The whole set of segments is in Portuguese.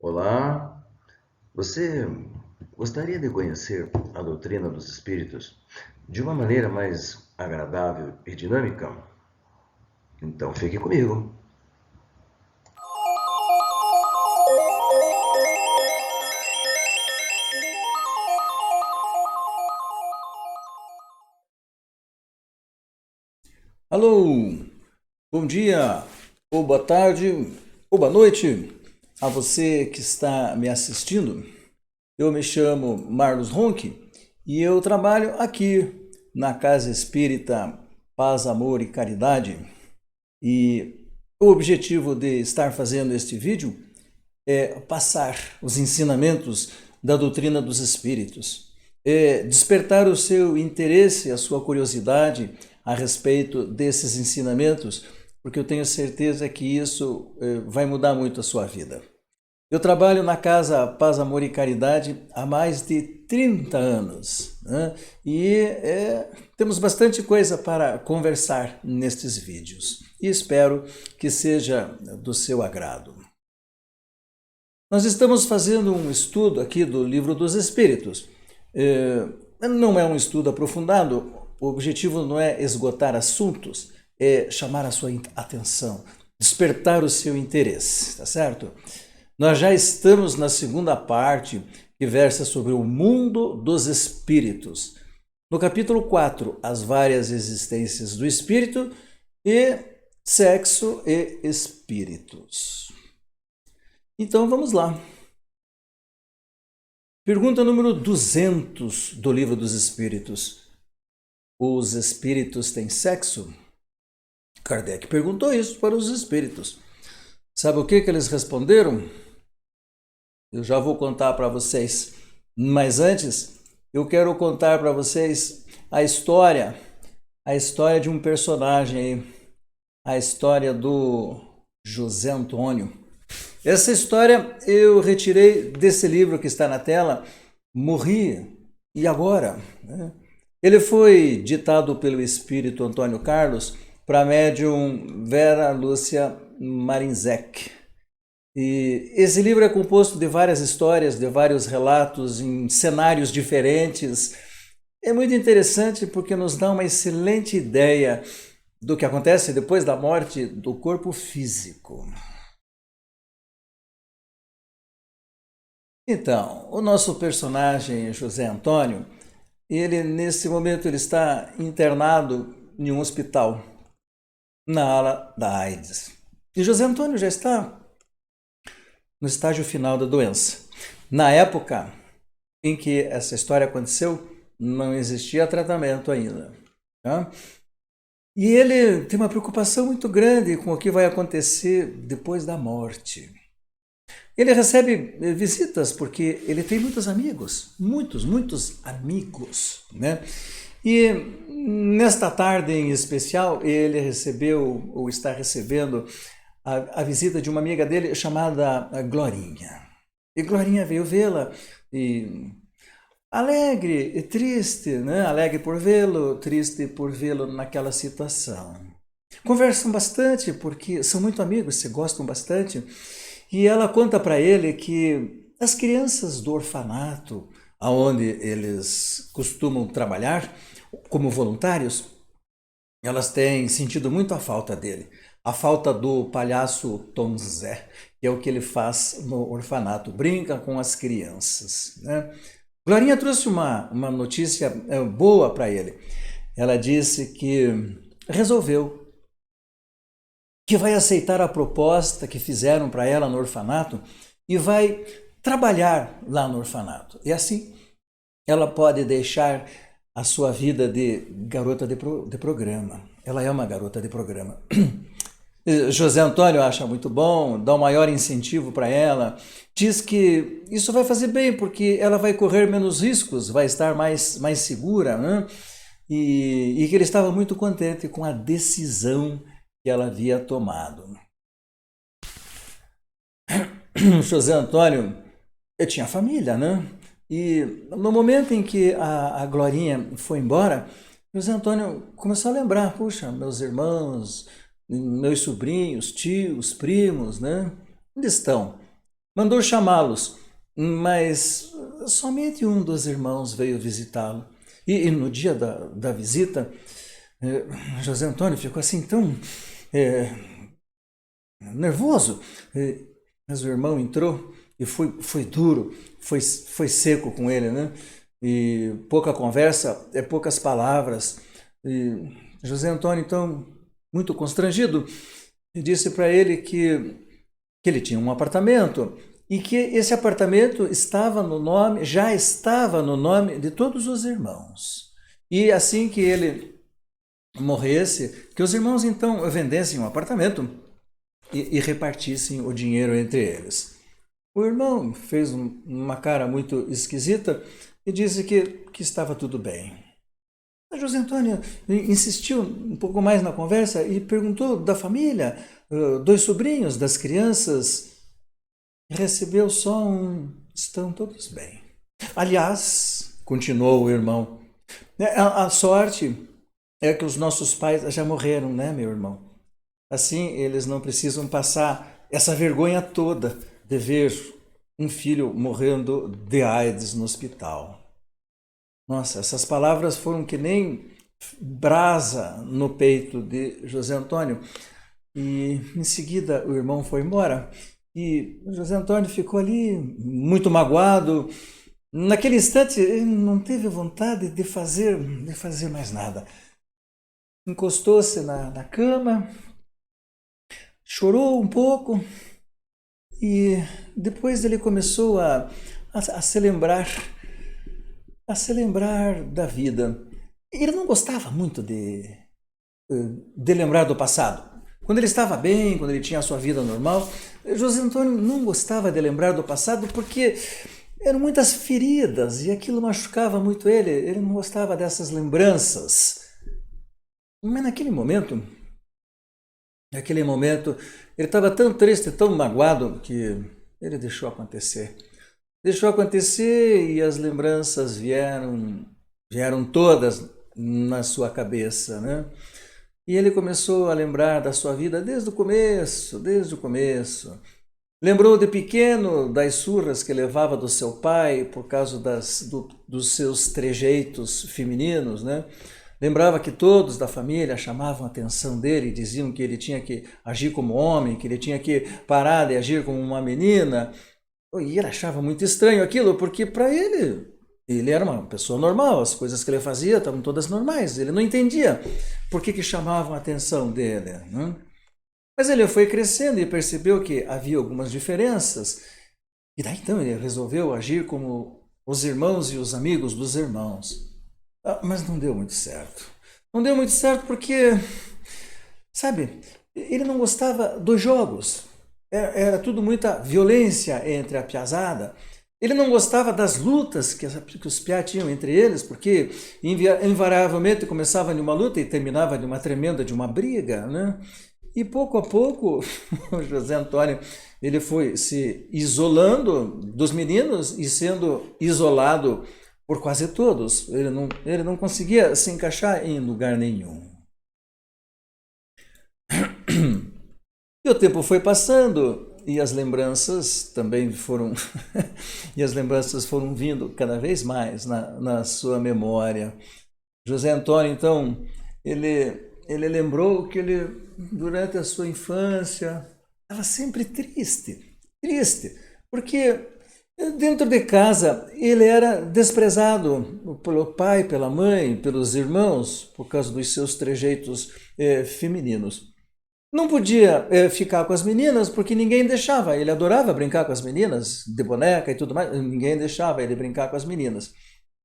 Olá, você gostaria de conhecer a doutrina dos espíritos de uma maneira mais agradável e dinâmica? Então fique comigo. Alô, bom dia, ou boa tarde, ou boa noite a você que está me assistindo. Eu me chamo Marlos Ronque e eu trabalho aqui na Casa Espírita Paz, Amor e Caridade. E o objetivo de estar fazendo este vídeo é passar os ensinamentos da doutrina dos espíritos, é despertar o seu interesse, a sua curiosidade a respeito desses ensinamentos, porque eu tenho certeza que isso vai mudar muito a sua vida. Eu trabalho na Casa Paz, Amor e Caridade há mais de 30 anos, né? E temos bastante coisa para conversar nestes vídeos e espero que seja do seu agrado. Nós estamos fazendo um estudo aqui do Livro dos Espíritos. Não é um estudo aprofundado, o objetivo não é esgotar assuntos, é chamar a sua atenção, despertar o seu interesse, tá certo? Nós já estamos na segunda parte, que versa sobre o mundo dos espíritos. No capítulo 4, as várias existências do espírito e sexo e espíritos. Então vamos lá. Pergunta número 200 do Livro dos Espíritos. Os espíritos têm sexo? Kardec perguntou isso para os espíritos. Sabe o que eles responderam? Eu já vou contar para vocês. Mas antes, eu quero contar para vocês a história de um personagem, a história do José Antônio. Essa história eu retirei desse livro que está na tela, Morri, e agora? Ele foi ditado pelo espírito Antônio Carlos para a médium Vera Lúcia Marinzec. E esse livro é composto de várias histórias, de vários relatos em cenários diferentes. É muito interessante porque nos dá uma excelente ideia do que acontece depois da morte do corpo físico. Então, o nosso personagem José Antônio, ele nesse momento ele está internado em um hospital na ala da AIDS. E José Antônio já está no estágio final da doença. Na época em que essa história aconteceu, não existia tratamento ainda. Tá? E ele tem uma preocupação muito grande com o que vai acontecer depois da morte. Ele recebe visitas porque ele tem muitos amigos, muitos amigos, né? E nesta tarde em especial, ele recebeu, ou está recebendo, a visita de uma amiga dele chamada Glorinha. E Glorinha veio vê-la e alegre e triste, né? Alegre por vê-lo, triste por vê-lo naquela situação. Conversam bastante porque são muito amigos, se gostam bastante. E ela conta para ele que as crianças do orfanato, onde eles costumam trabalhar como voluntários, elas têm sentido muito a falta dele. A falta do palhaço Tom Zé, que é o que ele faz no orfanato, brinca com as crianças. Né? Glorinha trouxe uma notícia boa para ele. Ela disse que resolveu que vai aceitar a proposta que fizeram para ela no orfanato e vai trabalhar lá no orfanato. E assim ela pode deixar a sua vida de garota de programa. Ela é uma garota de programa. José Antônio acha muito bom, dá um maior incentivo para ela, diz que isso vai fazer bem porque ela vai correr menos riscos, vai estar mais segura, né? E que ele estava muito contente com a decisão que ela havia tomado. José Antônio tinha família, né? E no momento em que a Glorinha foi embora, José Antônio começou a lembrar, puxa, meus irmãos, meus sobrinhos, tios, primos, né? Onde estão? mandou chamá-los, mas somente um dos irmãos veio visitá-lo. E no dia da visita, José Antônio ficou assim tão nervoso. Mas o irmão entrou e foi duro, foi seco com ele, né? E pouca conversa, poucas palavras. E José Antônio, então, muito constrangido, disse para ele que ele tinha um apartamento e que esse apartamento já estava no nome de todos os irmãos. E assim que ele morresse, que os irmãos então vendessem um apartamento e repartissem o dinheiro entre eles. O irmão fez uma cara muito esquisita e disse que estava tudo bem. A José Antônio insistiu um pouco mais na conversa e perguntou da família, dos sobrinhos, das crianças. Recebeu só estão todos bem. Aliás, continuou o irmão, a sorte é que os nossos pais já morreram, né, meu irmão? Assim, eles não precisam passar essa vergonha toda de ver um filho morrendo de AIDS no hospital. Nossa, essas palavras foram que nem brasa no peito de José Antônio. E em seguida o irmão foi embora. E José Antônio ficou ali muito magoado. Naquele instante ele não teve vontade de fazer mais nada. Encostou-se na cama, chorou um pouco e depois ele começou a se lembrar da vida. Ele não gostava muito de lembrar do passado. Quando ele estava bem, quando ele tinha a sua vida normal, José Antônio não gostava de lembrar do passado porque eram muitas feridas e aquilo machucava muito ele. Ele não gostava dessas lembranças. Mas naquele momento, ele estava tão triste, tão magoado, que ele deixou acontecer. Deixou acontecer e as lembranças vieram todas na sua cabeça, né? E ele começou a lembrar da sua vida desde o começo. Lembrou de pequeno das surras que levava do seu pai por causa dos seus trejeitos femininos, né? Lembrava que todos da família chamavam a atenção dele e diziam que ele tinha que agir como homem, que ele tinha que parar de agir como uma menina. E ele achava muito estranho aquilo, porque para ele era uma pessoa normal, as coisas que ele fazia estavam todas normais. Ele não entendia por que chamavam a atenção dele, né? Mas ele foi crescendo e percebeu que havia algumas diferenças. E daí então ele resolveu agir como os irmãos e os amigos dos irmãos. Mas não deu muito certo. Não deu muito certo porque, sabe, ele não gostava dos jogos. Era tudo muita violência entre a piazada. Ele não gostava das lutas que os piá tinham entre eles, porque invariavelmente começava de uma luta e terminava de uma tremenda de uma briga, né? E pouco a pouco, o José Antônio ele foi se isolando dos meninos e sendo isolado por quase todos. Ele não conseguia se encaixar em lugar nenhum. E o tempo foi passando e as lembranças também foram e as lembranças foram vindo cada vez mais na sua memória. José Antônio, então, ele lembrou que ele, durante a sua infância, estava sempre triste, porque dentro de casa ele era desprezado pelo pai, pela mãe, pelos irmãos, por causa dos seus trejeitos femininos. Não podia ficar com as meninas porque ninguém deixava. Ele adorava brincar com as meninas, de boneca e tudo mais. Ninguém deixava ele brincar com as meninas.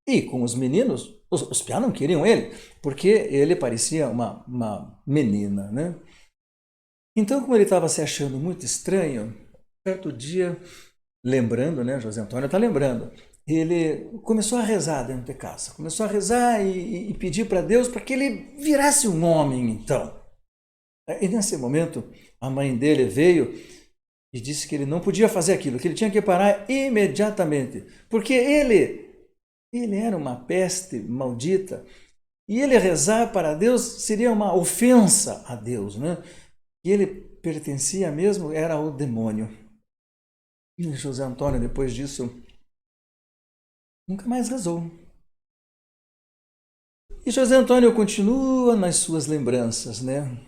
E com os meninos, os piá não queriam ele, porque ele parecia uma menina, né? Então, como ele estava se achando muito estranho, certo dia, lembrando, né? José Antônio está lembrando, ele começou a rezar dentro de casa. Começou a rezar e pedir para Deus para que ele virasse um homem, então. E nesse momento, a mãe dele veio e disse que ele não podia fazer aquilo, que ele tinha que parar imediatamente, porque ele era uma peste maldita e ele rezar para Deus seria uma ofensa a Deus, né? E ele pertencia mesmo, era ao demônio. E José Antônio, depois disso, nunca mais rezou. E José Antônio continua nas suas lembranças, né?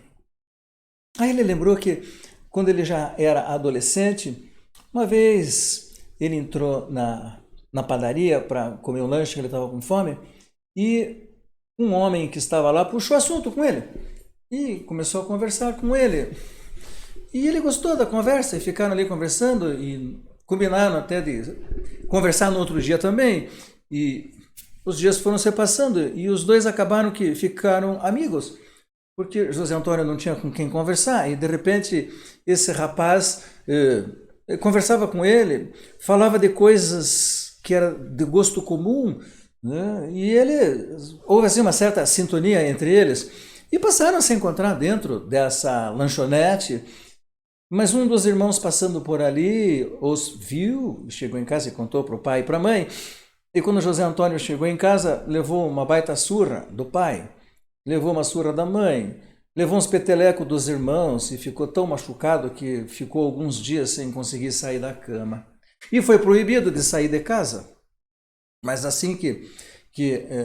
Aí ele lembrou que quando ele já era adolescente, uma vez ele entrou na padaria para comer um lanche, que ele estava com fome, e um homem que estava lá puxou assunto com ele e começou a conversar com ele. E ele gostou da conversa e ficaram ali conversando e combinaram até de conversar no outro dia também. E os dias foram se passando e os dois acabaram que ficaram amigos, porque José Antônio não tinha com quem conversar e de repente esse rapaz conversava com ele, falava de coisas que era de gosto comum, né? E houve assim uma certa sintonia entre eles e passaram a se encontrar dentro dessa lanchonete. Mas um dos irmãos passando por ali os viu, chegou em casa e contou para o pai e para a mãe. E quando José Antônio chegou em casa, levou uma baita surra do pai, levou uma surra da mãe, levou uns petelecos dos irmãos e ficou tão machucado que ficou alguns dias sem conseguir sair da cama. E foi proibido de sair de casa. Mas assim que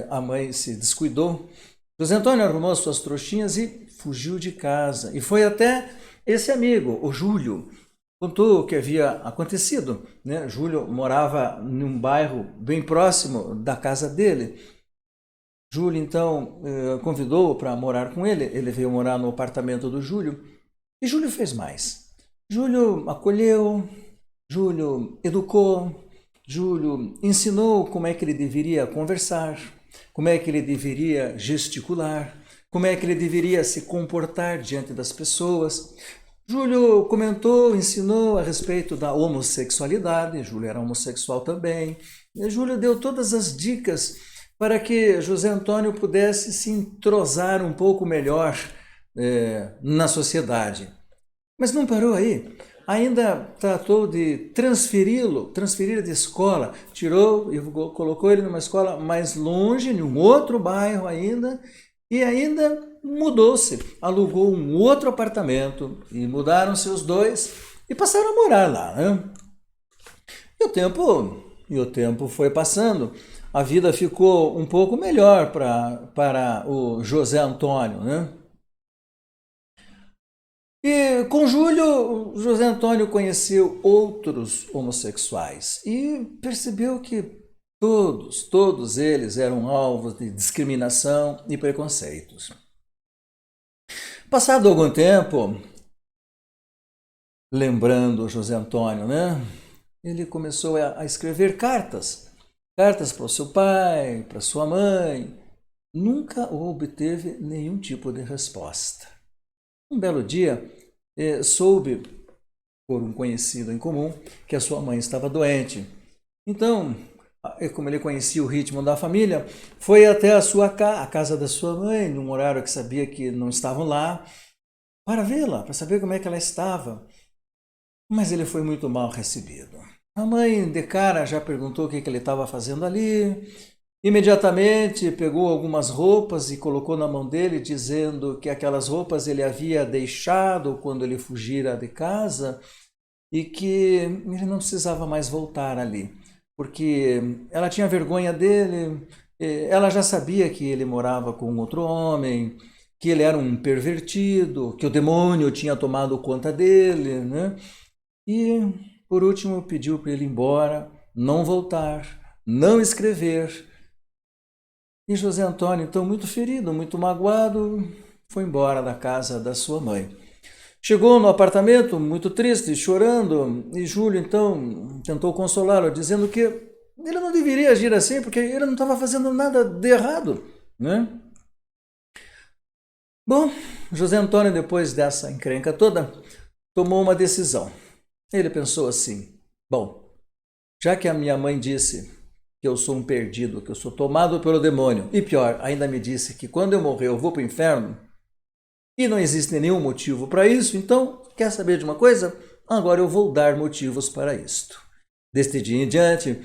a mãe se descuidou, José Antônio arrumou as suas trouxinhas e fugiu de casa. E foi até esse amigo, o Júlio, contou o que havia acontecido, né? Júlio morava num bairro bem próximo da casa dele. Júlio, então, convidou-o para morar com ele. Ele veio morar no apartamento do Júlio. E Júlio fez mais. Júlio acolheu, Júlio educou, Júlio ensinou como é que ele deveria conversar, como é que ele deveria gesticular, como é que ele deveria se comportar diante das pessoas. Júlio comentou, ensinou a respeito da homossexualidade. Júlio era homossexual também. E Júlio deu todas as dicas para que José Antônio pudesse se entrosar um pouco melhor na sociedade. Mas não parou aí. Ainda tratou de transferir de escola. Tirou e colocou ele numa escola mais longe, em um outro bairro ainda, e ainda mudou-se, alugou um outro apartamento e mudaram-se os dois e passaram a morar lá, né? E o tempo foi passando. A vida ficou um pouco melhor para o José Antônio, né? E com Júlio, José Antônio conheceu outros homossexuais e percebeu que todos eles eram alvos de discriminação e preconceitos. Passado algum tempo, lembrando José Antônio, né? Ele começou a escrever cartas para o seu pai, para sua mãe. Nunca obteve nenhum tipo de resposta. Um belo dia, soube por um conhecido em comum que a sua mãe estava doente. Então, como ele conhecia o ritmo da família, foi até a casa da sua mãe, num horário que sabia que não estavam lá, para vê-la, para saber como é que ela estava. Mas ele foi muito mal recebido. A mãe, de cara, já perguntou o que ele estava fazendo ali. Imediatamente pegou algumas roupas e colocou na mão dele, dizendo que aquelas roupas ele havia deixado quando ele fugira de casa e que ele não precisava mais voltar ali, porque ela tinha vergonha dele, ela já sabia que ele morava com outro homem, que ele era um pervertido, que o demônio tinha tomado conta dele, né? E, por último, pediu para ele ir embora, não voltar, não escrever. E José Antônio, então, muito ferido, muito magoado, foi embora da casa da sua mãe. Chegou no apartamento, muito triste, chorando, e Júlio, então, tentou consolá-lo, dizendo que ele não deveria agir assim, porque ele não estava fazendo nada de errado, né? Bom, José Antônio, depois dessa encrenca toda, tomou uma decisão. Ele pensou assim: bom, já que a minha mãe disse que eu sou um perdido, que eu sou tomado pelo demônio, e pior, ainda me disse que quando eu morrer eu vou para o inferno, e não existe nenhum motivo para isso, então, quer saber de uma coisa? Agora eu vou dar motivos para isto. Deste dia em diante,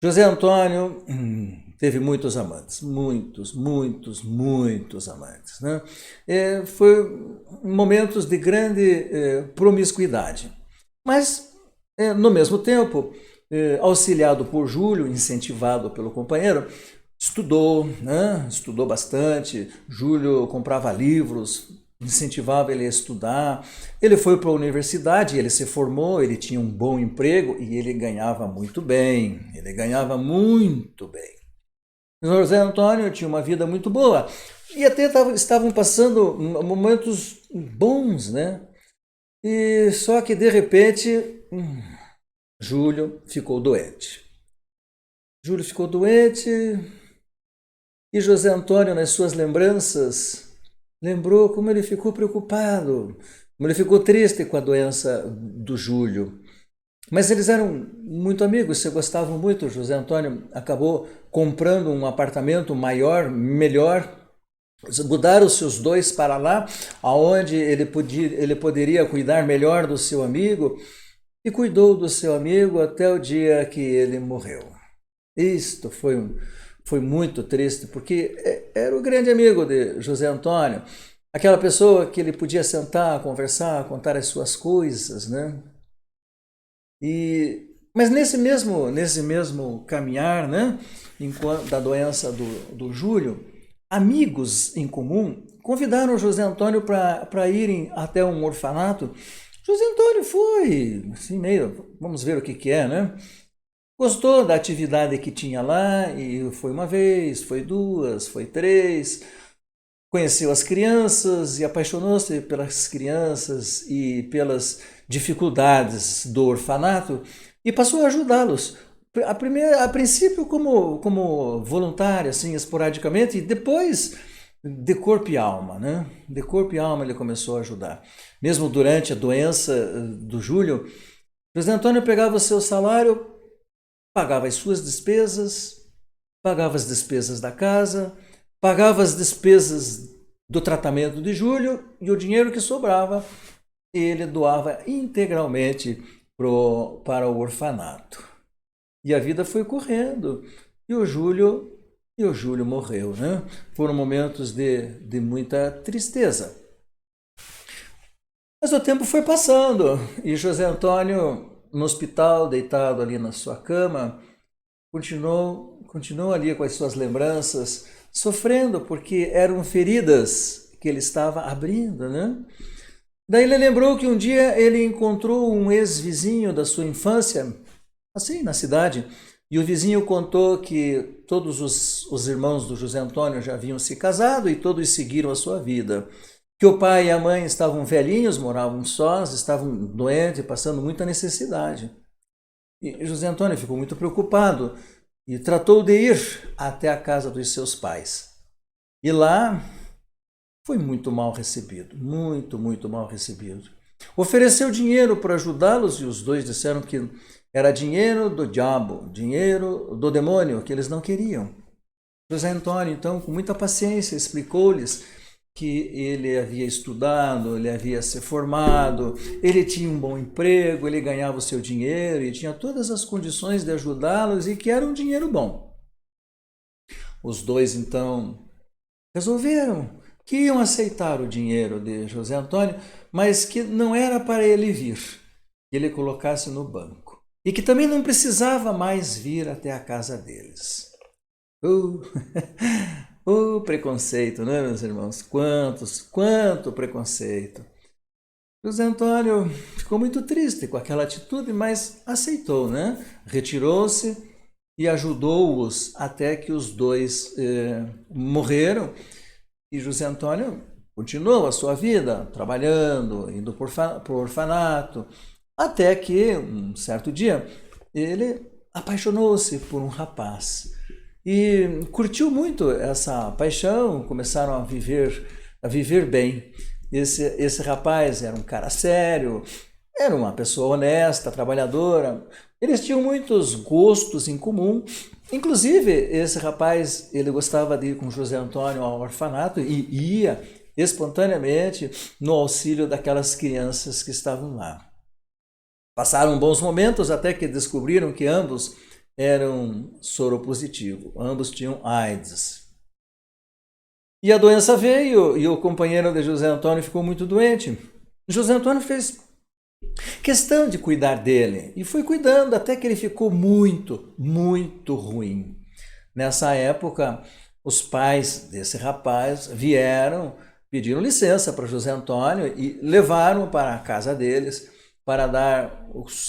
José Antônio teve muitos amantes, muitos amantes, né? Foi momentos de grande promiscuidade. Mas No mesmo tempo, auxiliado por Júlio, incentivado pelo companheiro, estudou, né? Estudou bastante. Júlio comprava livros, incentivava ele a estudar. Ele foi para a universidade, ele se formou, ele tinha um bom emprego e ele ganhava muito bem. Ele ganhava muito bem. José Antônio tinha uma vida muito boa e até estavam passando momentos bons, né? E só que de repente, Júlio ficou doente. Júlio ficou doente e José Antônio, nas suas lembranças, lembrou como ele ficou preocupado, como ele ficou triste com a doença do Júlio. Mas eles eram muito amigos, se gostavam muito. José Antônio acabou comprando um apartamento maior, melhor. Mudaram-se os dois para lá, aonde ele poderia cuidar melhor do seu amigo, e cuidou do seu amigo até o dia que ele morreu. Isto foi muito triste, porque era o grande amigo de José Antônio, aquela pessoa que ele podia sentar, conversar, contar as suas coisas, né? Mas nesse mesmo caminhar, né, da doença do Júlio, amigos em comum convidaram José Antônio para irem até um orfanato. José Antônio foi, assim, meio, vamos ver o que é, né? Gostou da atividade que tinha lá e foi uma vez, foi duas, foi três. Conheceu as crianças e apaixonou-se pelas crianças e pelas dificuldades do orfanato e passou a ajudá-los. A princípio como voluntário, assim, esporadicamente, e depois de corpo e alma, né? De corpo e alma ele começou a ajudar. Mesmo durante a doença do Júlio, José Antônio pegava o seu salário, pagava as suas despesas, pagava as despesas da casa, pagava as despesas do tratamento de Júlio e o dinheiro que sobrava ele doava integralmente para o orfanato. E a vida foi correndo e o Júlio morreu, né? Foram momentos de muita tristeza. Mas o tempo foi passando e José Antônio, no hospital, deitado ali na sua cama, continuou ali com as suas lembranças, sofrendo porque eram feridas que ele estava abrindo, né? Daí ele lembrou que um dia ele encontrou um ex-vizinho da sua infância, assim, na cidade, e o vizinho contou que todos os irmãos do José Antônio já haviam se casado e todos seguiram a sua vida. Que o pai e a mãe estavam velhinhos, moravam sós, estavam doentes, passando muita necessidade. E José Antônio ficou muito preocupado e tratou de ir até a casa dos seus pais. E lá foi muito mal recebido, muito mal recebido. Ofereceu dinheiro para ajudá-los e os dois disseram que era dinheiro do diabo, dinheiro do demônio, que eles não queriam. José Antônio, então, com muita paciência, explicou-lhes que ele havia estudado, ele havia se formado, ele tinha um bom emprego, ele ganhava o seu dinheiro e tinha todas as condições de ajudá-los e que era um dinheiro bom. Os dois, então, resolveram que iam aceitar o dinheiro de José Antônio, mas que não era para ele vir, que ele colocasse no banco. E que também não precisava mais vir até a casa deles. O preconceito, não é, meus irmãos? Quanto preconceito. José Antônio ficou muito triste com aquela atitude, mas aceitou, né? Retirou-se e ajudou-os até que os dois morreram. E José Antônio continuou a sua vida, trabalhando, indo para o orfanato, até que, um certo dia, ele apaixonou-se por um rapaz. E curtiu muito essa paixão, começaram a viver bem. Esse rapaz era um cara sério, era uma pessoa honesta, trabalhadora. Eles tinham muitos gostos em comum. Inclusive, esse rapaz, ele gostava de ir com José Antônio ao orfanato e ia espontaneamente no auxílio daquelas crianças que estavam lá. Passaram bons momentos até que descobriram que ambos eram soropositivos, ambos tinham AIDS. E a doença veio e o companheiro de José Antônio ficou muito doente. José Antônio fez questão de cuidar dele. E fui cuidando até que ele ficou muito, muito ruim. Nessa época, os pais desse rapaz vieram, pediram licença para José Antônio e levaram para a casa deles para dar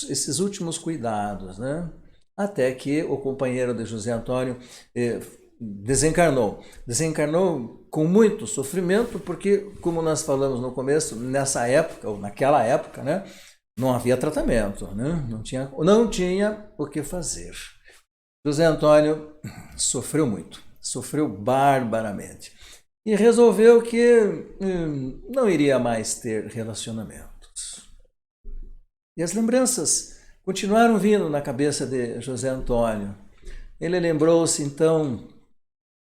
esses últimos cuidados, né? Até que o companheiro de José Antônio desencarnou. Desencarnou com muito sofrimento, porque, como nós falamos no começo, nessa época, ou naquela época, né, não havia tratamento, né? Não tinha o que fazer. José Antônio sofreu muito, sofreu barbaramente. E resolveu que não iria mais ter relacionamentos. E as lembranças continuaram vindo na cabeça de José Antônio. Ele lembrou-se, então,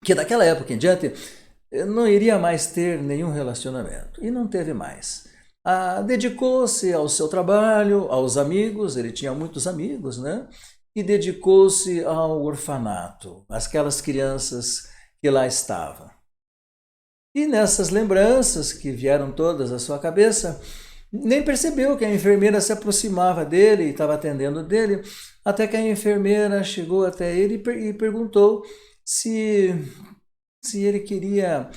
que daquela época em diante não iria mais ter nenhum relacionamento. E não teve mais. Dedicou-se ao seu trabalho, aos amigos, ele tinha muitos amigos, né? E dedicou-se ao orfanato, aquelas crianças que lá estavam. E nessas lembranças que vieram todas à sua cabeça, nem percebeu que a enfermeira se aproximava dele e estava atendendo dele, até que a enfermeira chegou até ele e perguntou se ele queria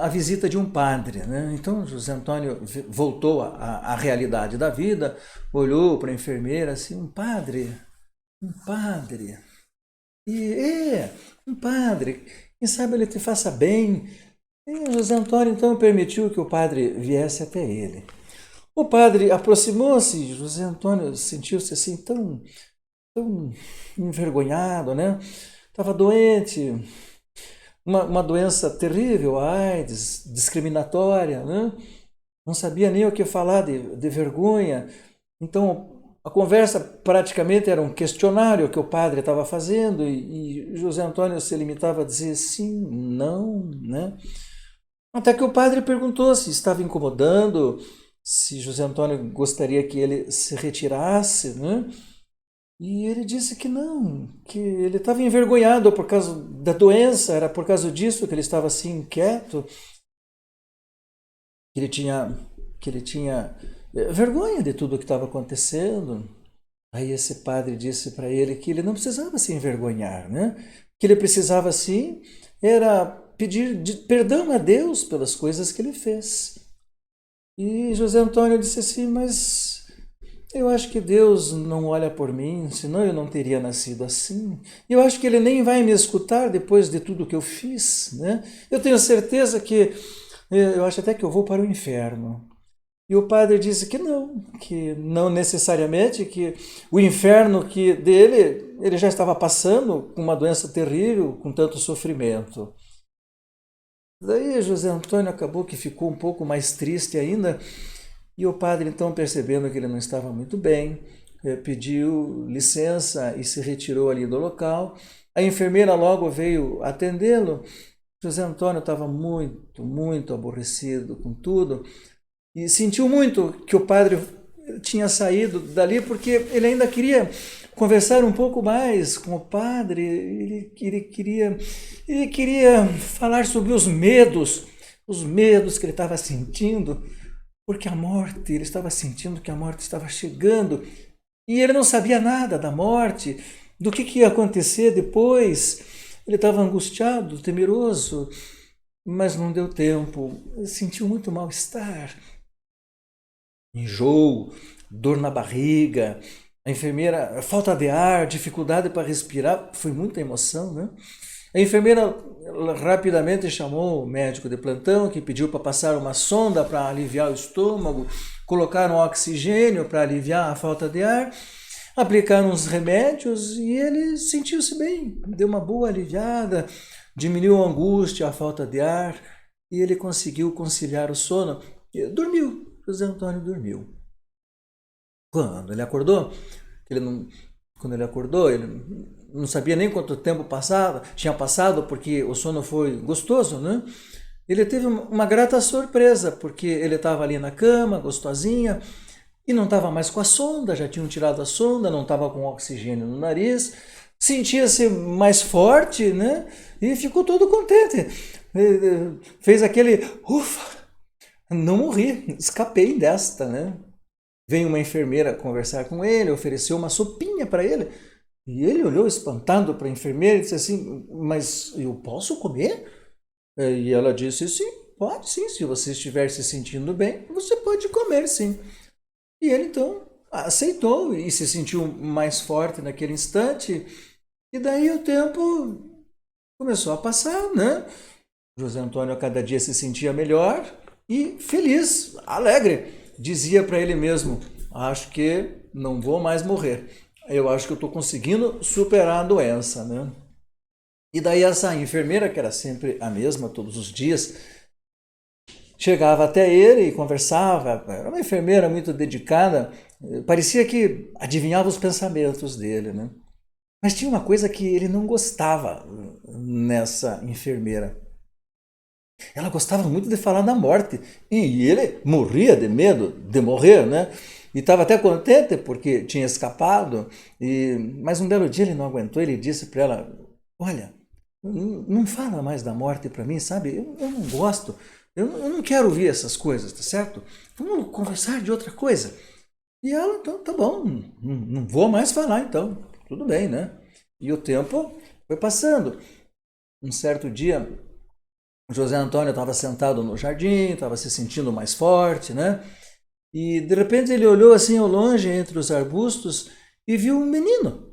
a visita de um padre, né? Então José Antônio voltou à realidade da vida, olhou para a enfermeira assim, um padre, um padre, quem sabe ele te faça bem. E José Antônio então permitiu que o padre viesse até ele. O padre aproximou-se, José Antônio sentiu-se assim tão envergonhado, né? Estava doente, uma doença terrível, a AIDS, discriminatória, né? Não sabia nem o que falar de vergonha. Então, a conversa praticamente era um questionário que o padre estava fazendo e José Antônio se limitava a dizer sim, não, né? Até que o padre perguntou se estava incomodando, se José Antônio gostaria que ele se retirasse, né? E ele disse que não, que ele estava envergonhado por causa da doença, era por causa disso que ele estava assim inquieto, que ele tinha vergonha de tudo o que estava acontecendo. Aí esse padre disse para ele que ele não precisava se envergonhar, né? Que ele precisava sim era pedir perdão a Deus pelas coisas que ele fez. E José Antônio disse assim, mas eu acho que Deus não olha por mim, senão eu não teria nascido assim. Eu acho que Ele nem vai me escutar depois de tudo que eu fiz, né? Eu tenho certeza que, eu acho até que eu vou para o inferno. E o padre disse que não necessariamente, que o inferno que dele, ele já estava passando com uma doença terrível, com tanto sofrimento. Daí José Antônio acabou que ficou um pouco mais triste ainda, e o padre então, percebendo que ele não estava muito bem, pediu licença e se retirou ali do local. A enfermeira logo veio atendê-lo. José Antônio estava muito, muito aborrecido com tudo e sentiu muito que o padre tinha saído dali porque ele ainda queria conversar um pouco mais com o padre, ele queria falar sobre os medos que ele estava sentindo, porque ele estava sentindo que a morte estava chegando, e ele não sabia nada da morte, do que ia acontecer depois. Ele estava angustiado, temeroso, mas não deu tempo, ele sentiu muito mal-estar, enjoo, dor na barriga, a enfermeira, falta de ar, dificuldade para respirar, foi muita emoção, né? A enfermeira rapidamente chamou o médico de plantão, que pediu para passar uma sonda para aliviar o estômago, colocaram oxigênio para aliviar a falta de ar, aplicaram uns remédios e ele sentiu-se bem, deu uma boa aliviada, diminuiu a angústia, a falta de ar, e ele conseguiu conciliar o sono. Dormiu, José Antônio dormiu. Quando ele acordou, ele não sabia nem quanto tempo tinha passado, porque o sono foi gostoso, né? Ele teve uma grata surpresa, porque ele estava ali na cama, gostosinha, e não estava mais com a sonda, já tinham tirado a sonda, não estava com oxigênio no nariz, sentia-se mais forte, né? E ficou todo contente. Fez aquele, ufa, não morri, escapei desta, né? Veio uma enfermeira conversar com ele, ofereceu uma sopinha para ele. E ele olhou espantado para a enfermeira e disse assim: mas eu posso comer? E ela disse: sim, pode sim, se você estiver se sentindo bem, você pode comer sim. E ele então aceitou e se sentiu mais forte naquele instante. E daí o tempo começou a passar, né? José Antônio a cada dia se sentia melhor e feliz, alegre. Dizia para ele mesmo: acho que não vou mais morrer. Eu acho que eu estou conseguindo superar a doença, né? E daí essa enfermeira, que era sempre a mesma todos os dias, chegava até ele e conversava. Era uma enfermeira muito dedicada, parecia que adivinhava os pensamentos dele, né? Mas tinha uma coisa que ele não gostava nessa enfermeira. Ela gostava muito de falar da morte e ele morria de medo de morrer, né? E estava até contente porque tinha escapado. Mas um belo dia ele não aguentou, ele disse para ela: olha, não fala mais da morte para mim, sabe? Eu não gosto, eu não quero ouvir essas coisas, tá certo? Vamos conversar de outra coisa. E ela: então, tá bom, não vou mais falar então, tudo bem, né? E o tempo foi passando. Um certo dia, José Antônio estava sentado no jardim, estava se sentindo mais forte, né? E de repente ele olhou assim ao longe, entre os arbustos, e viu um menino.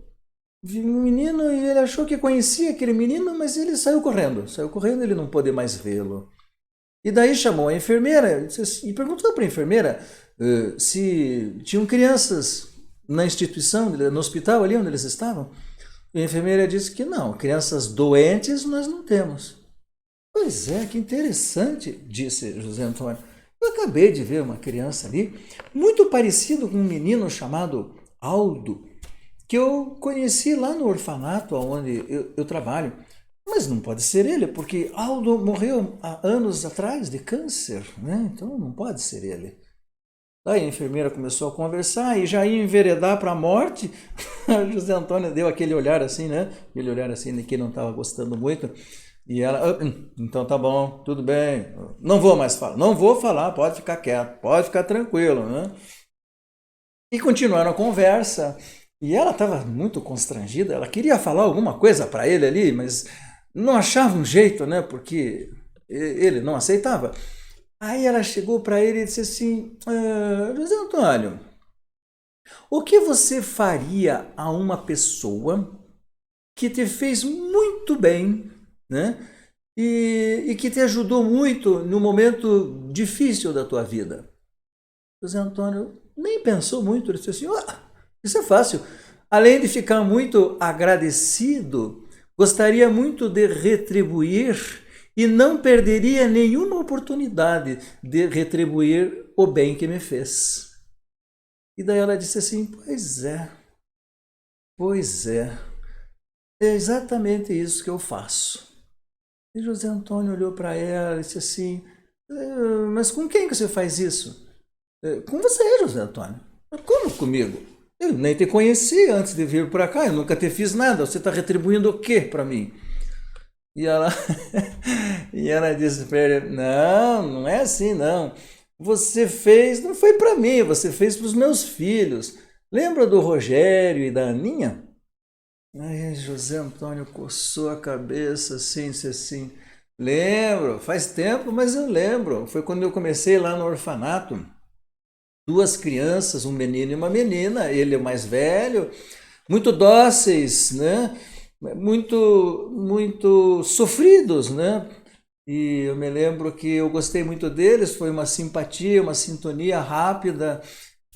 Viu um menino e ele achou que conhecia aquele menino, mas ele saiu correndo. Saiu correndo, ele não pôde mais vê-lo. E daí chamou a enfermeira e perguntou para a enfermeira se tinham crianças na instituição, no hospital ali onde eles estavam. E a enfermeira disse que não, crianças doentes nós não temos. Pois é, que interessante, disse José Antônio. Eu acabei de ver uma criança ali, muito parecido com um menino chamado Aldo, que eu conheci lá no orfanato onde eu trabalho. Mas não pode ser ele, porque Aldo morreu há anos atrás de câncer, né? Então não pode ser ele. Daí a enfermeira começou a conversar e já ia enveredar para a morte. José Antônio deu aquele olhar assim, né? Aquele olhar assim de quem não estava gostando muito. E ela: então tá bom, tudo bem, não vou mais falar, não vou falar, pode ficar quieto, pode ficar tranquilo, né? E continuaram a conversa. E ela estava muito constrangida, ela queria falar alguma coisa para ele ali, mas não achava um jeito, né? Porque ele não aceitava. Aí ela chegou para ele e disse assim: José Antônio, o que você faria a uma pessoa que te fez muito bem, né? E que te ajudou muito no momento difícil da tua vida? José Antônio nem pensou muito, ele disse assim: isso é fácil. Além de ficar muito agradecido, gostaria muito de retribuir e não perderia nenhuma oportunidade de retribuir o bem que me fez. E daí ela disse assim: pois é exatamente isso que eu faço. E José Antônio olhou para ela e disse assim: mas com quem que você faz isso? Com você, José Antônio. Como comigo? Eu nem te conheci antes de vir para cá, eu nunca te fiz nada, você está retribuindo o quê para mim? E ela, e ela disse para ele: não é assim não. Você fez, não foi para mim, você fez para os meus filhos. Lembra do Rogério e da Aninha? Aí José Antônio coçou a cabeça assim, disse assim: lembro, faz tempo, mas eu lembro. Foi quando eu comecei lá no orfanato. Duas crianças, um menino e uma menina, ele é o mais velho, muito dóceis, né? Muito sofridos, né? E eu me lembro que eu gostei muito deles, foi uma simpatia, uma sintonia rápida,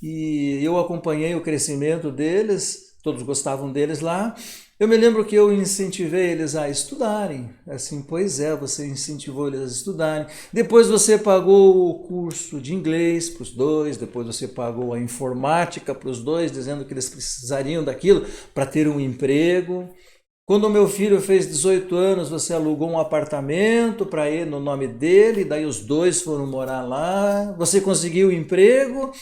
e eu acompanhei o crescimento deles, todos gostavam deles lá. Eu me lembro que eu incentivei eles a estudarem, assim, pois é, você incentivou eles a estudarem. Depois você pagou o curso de inglês para os dois, depois você pagou a informática para os dois, dizendo que eles precisariam daquilo para ter um emprego. Quando o meu filho fez 18 anos, você alugou um apartamento para ele no nome dele, daí os dois foram morar lá. Você conseguiu um emprego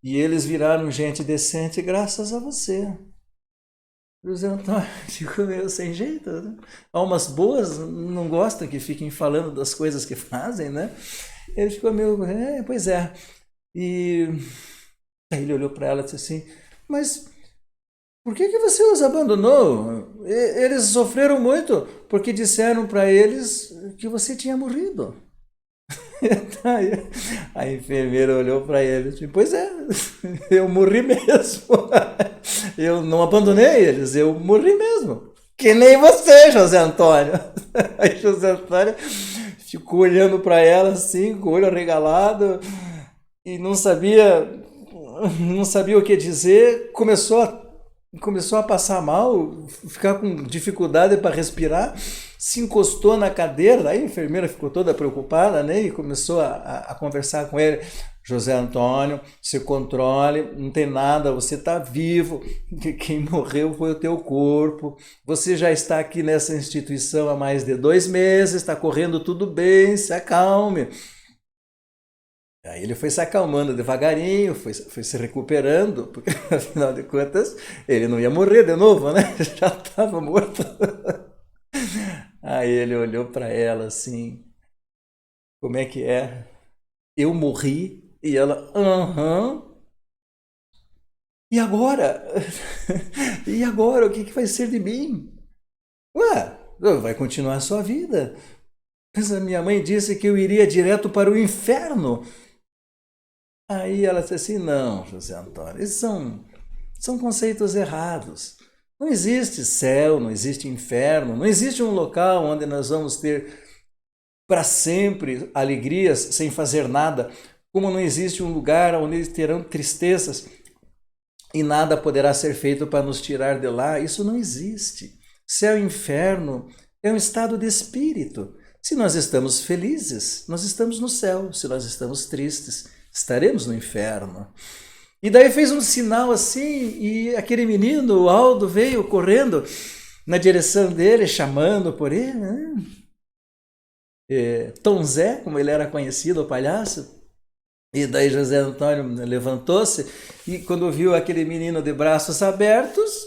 e eles viraram gente decente graças a você. José Antônio ficou meio sem jeito, né? Almas boas não gostam que fiquem falando das coisas que fazem, né? Ele ficou meio, pois é. E Aí ele olhou para ela e disse assim, mas por que você os abandonou? Eles sofreram muito porque disseram para eles que você tinha morrido. Aí a enfermeira olhou para ele e disse, pois é, eu morri mesmo. Eu não abandonei eles, eu morri mesmo. Que nem você, José Antônio. Aí José Antônio ficou olhando para ela assim, com o olho arregalado, e não sabia o que dizer, começou a passar mal, ficar com dificuldade para respirar, se encostou na cadeira, aí a enfermeira ficou toda preocupada, né, e começou a conversar com ele. José Antônio, se controle, não tem nada, você está vivo, quem morreu foi o teu corpo, você já está aqui nessa instituição há mais de 2 meses, está correndo tudo bem, se acalme. Aí ele foi se acalmando devagarinho, foi se recuperando, porque afinal de contas ele não ia morrer de novo, né? Já estava morto. Aí ele olhou para ela assim, como é que é? Eu morri? E ela, aham. E agora? E agora? O que vai ser de mim? Ué, vai continuar a sua vida. Mas a minha mãe disse que eu iria direto para o inferno. Aí ela disse assim, não, José Antônio, esses são conceitos errados. Não existe céu, não existe inferno, não existe um local onde nós vamos ter para sempre alegrias sem fazer nada, como não existe um lugar onde terão tristezas e nada poderá ser feito para nos tirar de lá. Isso não existe. Céu e inferno é um estado de espírito. Se nós estamos felizes, nós estamos no céu. Se nós estamos tristes, estaremos no inferno. E daí fez um sinal assim, e aquele menino, o Aldo, veio correndo na direção dele, chamando por ele, né? Tom Zé, como ele era conhecido, o palhaço. E daí José Antônio levantou-se e quando viu aquele menino de braços abertos,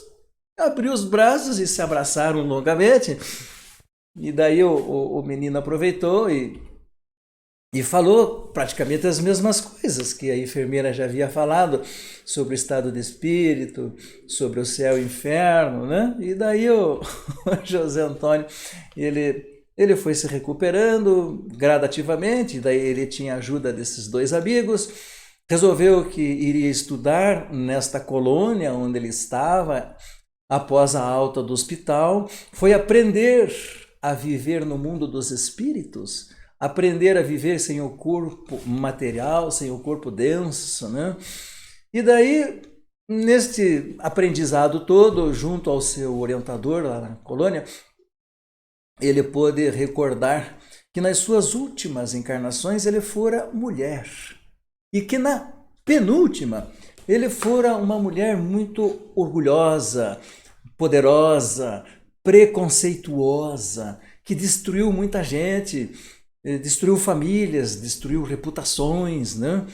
abriu os braços e se abraçaram longamente. E daí o menino aproveitou e falou praticamente as mesmas coisas que a enfermeira já havia falado sobre o estado de espírito, sobre o céu e o inferno, né? E daí o José Antônio, ele foi se recuperando gradativamente, daí ele tinha a ajuda desses 2 amigos, resolveu que iria estudar nesta colônia onde ele estava, após a alta do hospital, foi aprender a viver no mundo dos espíritos, aprender a viver sem o corpo material, sem o corpo denso, né? E daí, neste aprendizado todo, junto ao seu orientador lá na colônia, ele pôde recordar que nas suas últimas encarnações ele fora mulher e que na penúltima ele fora uma mulher muito orgulhosa, poderosa, preconceituosa, que destruiu muita gente, destruiu famílias, destruiu reputações, né?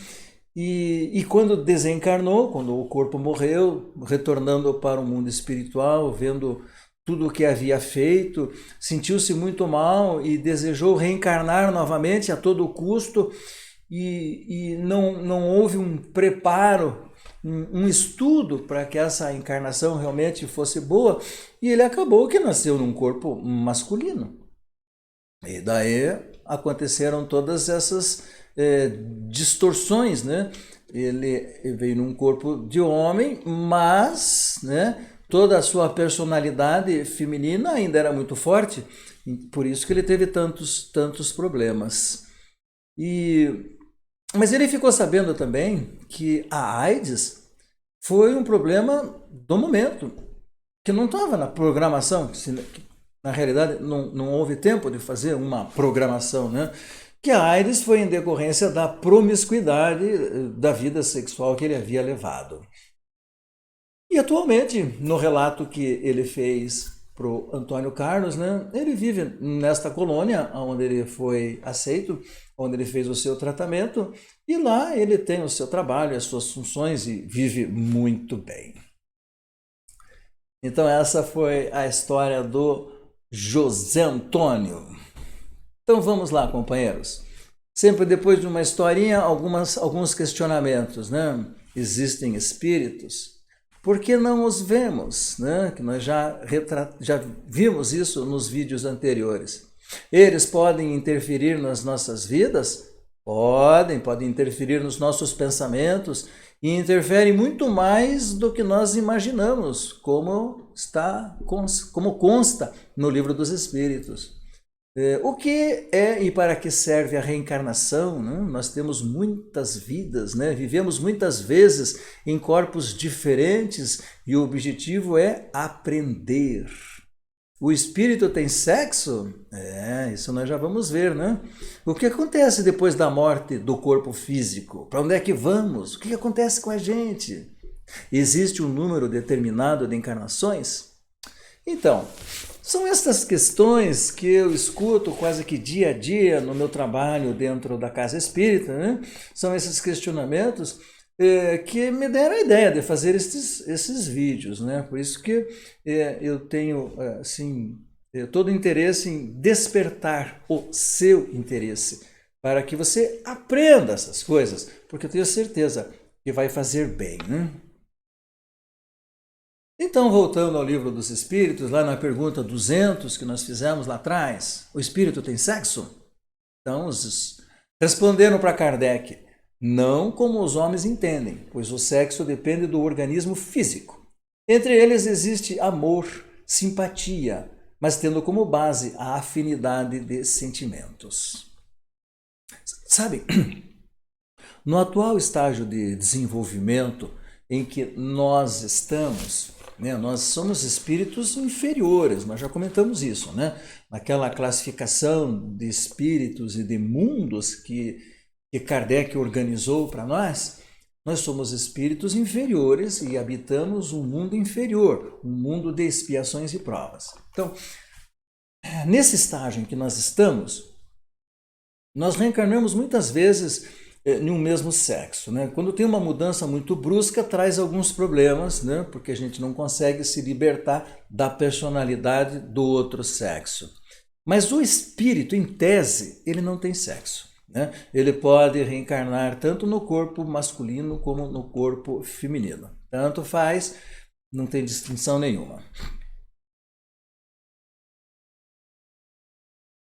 E quando desencarnou, quando o corpo morreu, retornando para o mundo espiritual, vendo tudo o que havia feito, sentiu-se muito mal e desejou reencarnar novamente a todo custo e não houve um preparo, um estudo para que essa encarnação realmente fosse boa e ele acabou que nasceu num corpo masculino. E daí aconteceram todas essas distorções, né? Ele veio num corpo de homem, mas, né, toda a sua personalidade feminina ainda era muito forte, por isso que ele teve tantos problemas. Mas ele ficou sabendo também que a AIDS foi um problema do momento, que não estava na programação, na realidade não houve tempo de fazer uma programação, né? Que a AIDS foi em decorrência da promiscuidade da vida sexual que ele havia levado. E atualmente, no relato que ele fez para o Antônio Carlos, né, ele vive nesta colônia onde ele foi aceito, onde ele fez o seu tratamento, e lá ele tem o seu trabalho, as suas funções e vive muito bem. Então essa foi a história do José Antônio. Então vamos lá, companheiros. Sempre depois de uma historinha, alguns questionamentos, né? existem espíritos, por que não os vemos, né? Que nós já vimos isso nos vídeos anteriores. Eles podem interferir nas nossas vidas? Podem interferir nos nossos pensamentos e interferem muito mais do que nós imaginamos, como consta no Livro dos Espíritos. O que é e para que serve a reencarnação? Né? Nós temos muitas vidas, né? Vivemos muitas vezes em corpos diferentes e o objetivo é aprender. O espírito tem sexo? Isso nós já vamos ver, né? O que acontece depois da morte do corpo físico? Para onde é que vamos? O que acontece com a gente? Existe um número determinado de encarnações? Então, são estas questões que eu escuto quase que dia a dia no meu trabalho dentro da Casa Espírita, né? São esses questionamentos que me deram a ideia de fazer esses vídeos, né? Por isso que eu tenho assim, todo o interesse em despertar o seu interesse, para que você aprenda essas coisas, porque eu tenho certeza que vai fazer bem, né? Então, voltando ao Livro dos Espíritos, lá na pergunta 200 que nós fizemos lá atrás, o espírito tem sexo? Então, responderam para Kardec, não como os homens entendem, pois o sexo depende do organismo físico. Entre eles existe amor, simpatia, mas tendo como base a afinidade de sentimentos. Sabe, no atual estágio de desenvolvimento em que nós estamos, né, nós somos espíritos inferiores, nós já comentamos isso, né? Naquela classificação de espíritos e de mundos que Kardec organizou para nós, nós somos espíritos inferiores e habitamos um mundo inferior, um mundo de expiações e provas. Então, nesse estágio em que nós estamos, nós reencarnamos muitas vezes em um mesmo sexo, né? Quando tem uma mudança muito brusca, traz alguns problemas, né? Porque a gente não consegue se libertar da personalidade do outro sexo. Mas o espírito, em tese, ele não tem sexo, né? Ele pode reencarnar tanto no corpo masculino como no corpo feminino. Tanto faz, não tem distinção nenhuma.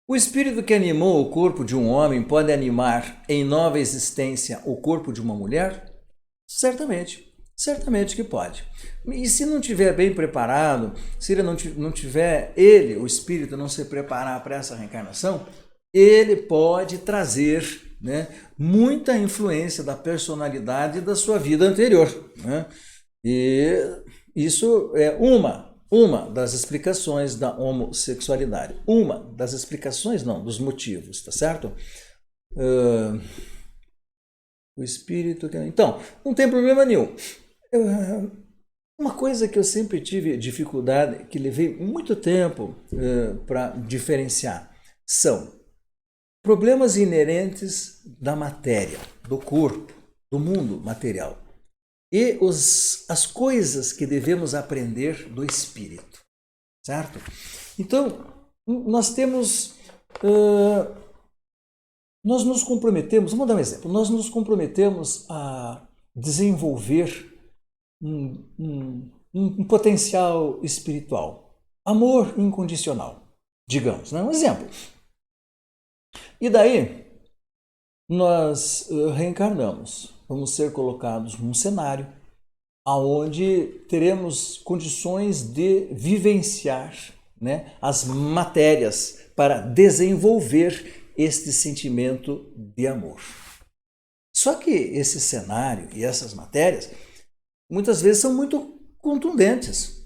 O espírito que animou o corpo de um homem pode animar em nova existência o corpo de uma mulher? Certamente, certamente que pode. E se não estiver bem preparado, se ele não tiver, o espírito, não se preparar para essa reencarnação, ele pode trazer, né, muita influência da personalidade da sua vida anterior, né? E isso é uma das explicações da homossexualidade. Uma das explicações, não, dos motivos, tá certo? O espírito... Então, não tem problema nenhum. Uma coisa que eu sempre tive dificuldade, que levei muito tempo para diferenciar, são problemas inerentes da matéria, do corpo, do mundo material. E as coisas que devemos aprender do espírito, certo? Então, nós temos... nós nos comprometemos, vamos dar um exemplo, nós nos comprometemos a desenvolver um potencial espiritual, amor incondicional, digamos, né? Um exemplo. E daí, nós reencarnamos, vamos ser colocados num cenário onde teremos condições de vivenciar, né, as matérias para desenvolver este sentimento de amor. Só que esse cenário e essas matérias muitas vezes são muito contundentes.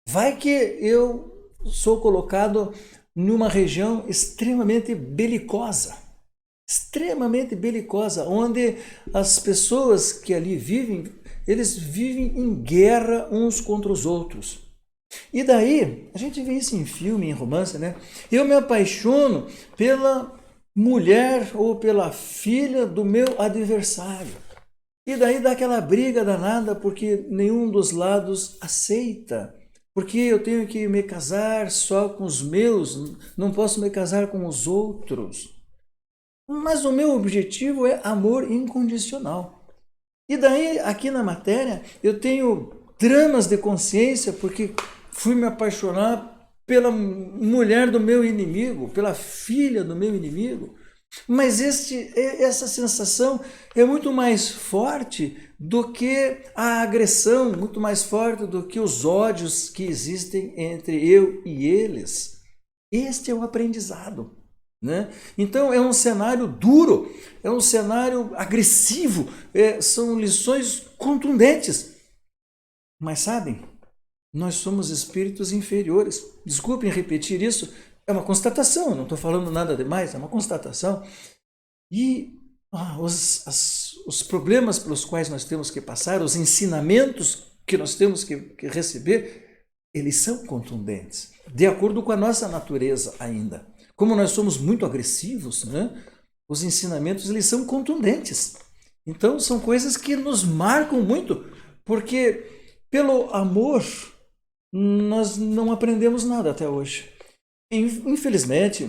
Vai que eu sou colocado numa região extremamente belicosa, onde as pessoas que ali vivem, eles vivem em guerra uns contra os outros. E daí, a gente vê isso em filme, em romance, né? Eu me apaixono pela mulher ou pela filha do meu adversário. E daí dá aquela briga danada porque nenhum dos lados aceita. Porque eu tenho que me casar só com os meus, não posso me casar com os outros. Mas o meu objetivo é amor incondicional. E daí, aqui na matéria, eu tenho dramas de consciência porque fui me apaixonar pela mulher do meu inimigo, pela filha do meu inimigo. Mas essa sensação é muito mais forte do que a agressão, muito mais forte do que os ódios que existem entre eu e eles. Este é o aprendizado, né? Então é um cenário duro, é um cenário agressivo, são lições contundentes. Mas sabem, nós somos espíritos inferiores. Desculpem repetir isso, é uma constatação, não estou falando nada demais, é uma constatação. E os problemas pelos quais nós temos que passar, os ensinamentos que nós temos que receber, eles são contundentes, de acordo com a nossa natureza ainda. Como nós somos muito agressivos, né? Os ensinamentos eles são contundentes. Então são coisas que nos marcam muito, porque pelo amor nós não aprendemos nada até hoje. Infelizmente,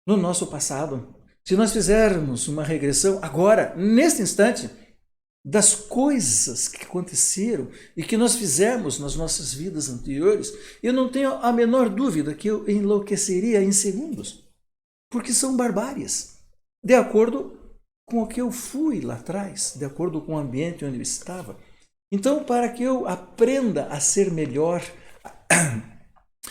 no nosso passado, se nós fizermos uma regressão agora, neste instante, das coisas que aconteceram e que nós fizemos nas nossas vidas anteriores, eu não tenho a menor dúvida que eu enlouqueceria em segundos, porque são barbáries, de acordo com o que eu fui lá atrás, de acordo com o ambiente onde eu estava. Então, para que eu aprenda a ser melhor,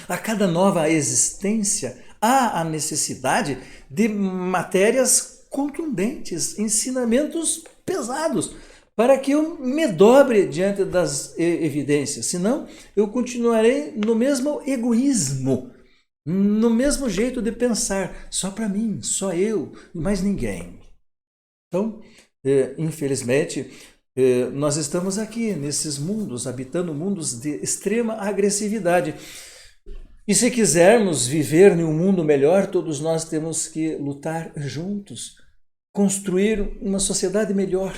a cada nova existência, há a necessidade de matérias contundentes, ensinamentos pesados, para que eu me dobre diante das evidências. Senão, eu continuarei no mesmo egoísmo, no mesmo jeito de pensar, só para mim, só eu, mais ninguém. Então, infelizmente, nós estamos aqui nesses mundos, habitando mundos de extrema agressividade. E se quisermos viver em um mundo melhor, todos nós temos que lutar juntos, construir uma sociedade melhor,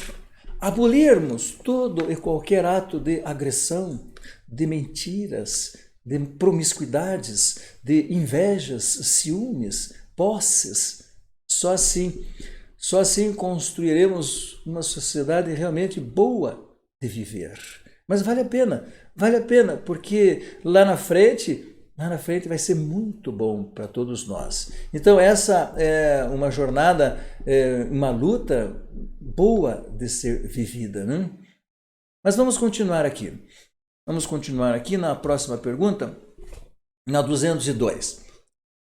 abolirmos todo e qualquer ato de agressão, de mentiras, de promiscuidades, de invejas, ciúmes, posses. Só assim construiremos uma sociedade realmente boa de viver. Mas vale a pena, porque lá na frente vai ser muito bom para todos nós. Então essa é uma jornada, uma luta boa de ser vivida, né? Mas vamos continuar aqui. Vamos continuar aqui na próxima pergunta, na 202.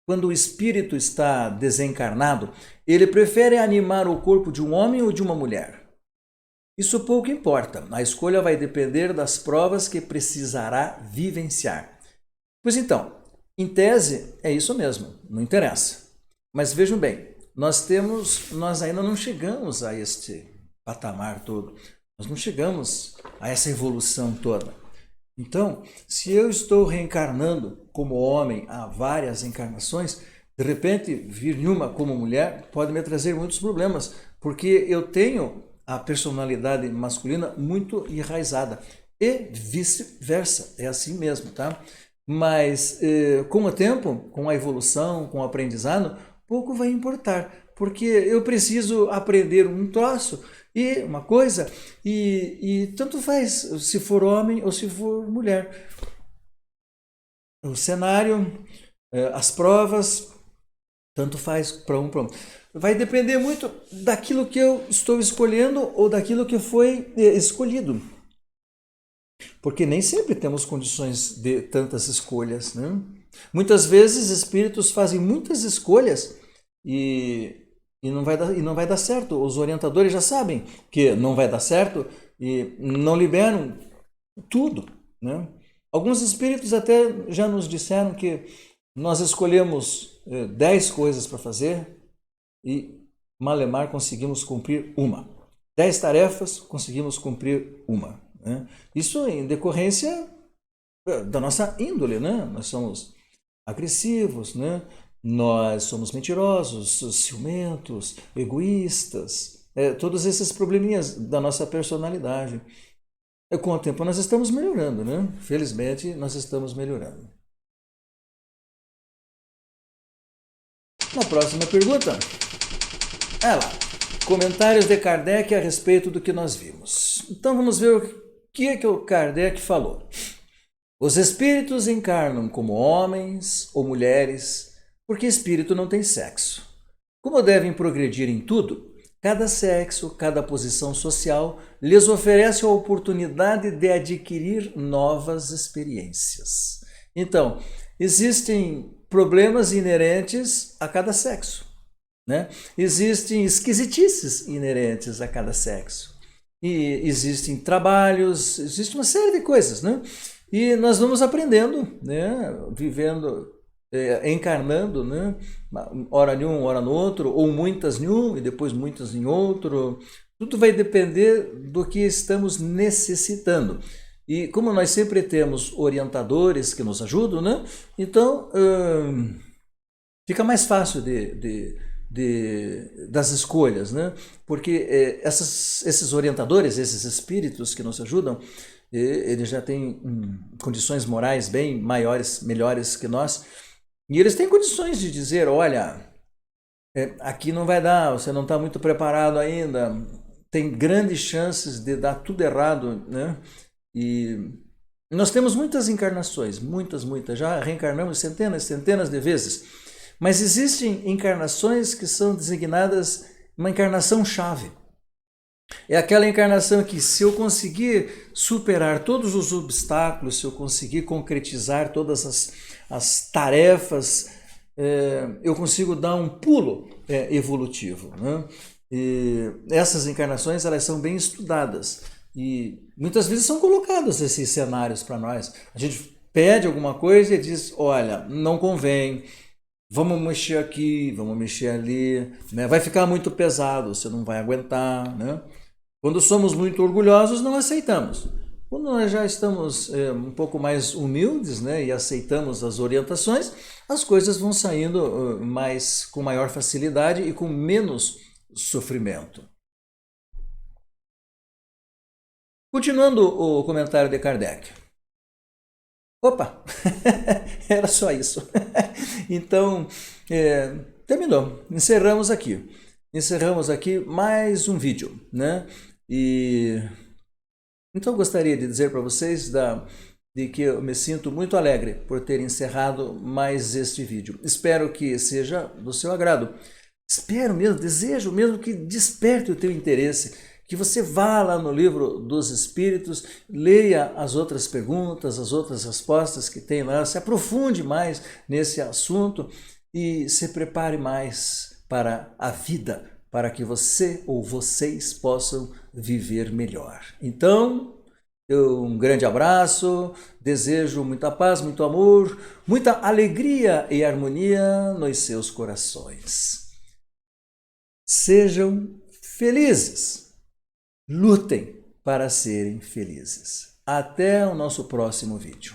Quando o espírito está desencarnado, ele prefere animar o corpo de um homem ou de uma mulher? Isso pouco importa. A escolha vai depender das provas que precisará vivenciar. Pois então, em tese, é isso mesmo, não interessa. Mas vejam bem, nós ainda não chegamos a este patamar todo, nós não chegamos a essa evolução toda. Então, se eu estou reencarnando como homem há várias encarnações, de repente vir em uma como mulher pode me trazer muitos problemas, porque eu tenho a personalidade masculina muito enraizada e vice-versa, é assim mesmo, tá? Mas com o tempo, com a evolução, com o aprendizado, pouco vai importar, porque eu preciso aprender um troço e uma coisa, e tanto faz se for homem ou se for mulher. O cenário, as provas, tanto faz para um para outro. Vai depender muito daquilo que eu estou escolhendo ou daquilo que foi escolhido. Porque nem sempre temos condições de tantas escolhas, né? Muitas vezes espíritos fazem muitas escolhas e não vai dar certo. Os orientadores já sabem que não vai dar certo e não liberam tudo, né? Alguns espíritos até já nos disseram que nós escolhemos 10 coisas para fazer e malemar conseguimos cumprir uma. 10 tarefas, conseguimos cumprir uma. Né? Isso em decorrência da nossa índole, né? Nós somos agressivos, né? Nós somos mentirosos, ciumentos, egoístas, todos esses probleminhas da nossa personalidade. Com o tempo nós estamos melhorando, né? Felizmente nós estamos melhorando. Na próxima pergunta, ela. comentários de Kardec a respeito do que nós vimos. Então vamos ver o que o Kardec falou. Os espíritos encarnam como homens ou mulheres, porque espírito não tem sexo. Como devem progredir em tudo, cada sexo, cada posição social lhes oferece a oportunidade de adquirir novas experiências. Então, existem problemas inerentes a cada sexo, né? Existem esquisitices inerentes a cada sexo. E existem trabalhos, existe uma série de coisas, né? E nós vamos aprendendo, né? Vivendo, encarnando, né? Ora em um, ora no outro, ou muitas em um e depois muitas em outro. Tudo vai depender do que estamos necessitando. E como nós sempre temos orientadores que nos ajudam, né? Então fica mais fácil das escolhas, né? Porque esses orientadores, esses espíritos que nos ajudam, eles já têm condições morais bem maiores, melhores que nós, e eles têm condições de dizer, olha, aqui não vai dar, você não está muito preparado ainda, tem grandes chances de dar tudo errado, né? E nós temos muitas encarnações, muitas, já reencarnamos centenas de vezes, mas existem encarnações que são designadas uma encarnação-chave. É aquela encarnação que, se eu conseguir superar todos os obstáculos, se eu conseguir concretizar todas as tarefas, eu consigo dar um pulo evolutivo, né? E essas encarnações, elas são bem estudadas e muitas vezes são colocados esses cenários para nós. A gente pede alguma coisa e diz, olha, não convém, vamos mexer aqui, vamos mexer ali, né? Vai ficar muito pesado, você não vai aguentar, né? Quando somos muito orgulhosos, não aceitamos. Quando nós já estamos um pouco mais humildes, né, e aceitamos as orientações, as coisas vão saindo com maior facilidade e com menos sofrimento. Continuando o comentário de Kardec. Opa, era só isso. Então, terminou. Encerramos aqui mais um vídeo, né? Então, gostaria de dizer para vocês de que eu me sinto muito alegre por ter encerrado mais este vídeo. Espero que seja do seu agrado. Espero mesmo, desejo mesmo que desperte o teu interesse, que você vá lá no Livro dos Espíritos, leia as outras perguntas, as outras respostas que tem lá, se aprofunde mais nesse assunto e se prepare mais para a vida, para que você ou vocês possam viver melhor. Então, um grande abraço, desejo muita paz, muito amor, muita alegria e harmonia nos seus corações. Sejam felizes, lutem para serem felizes. Até o nosso próximo vídeo.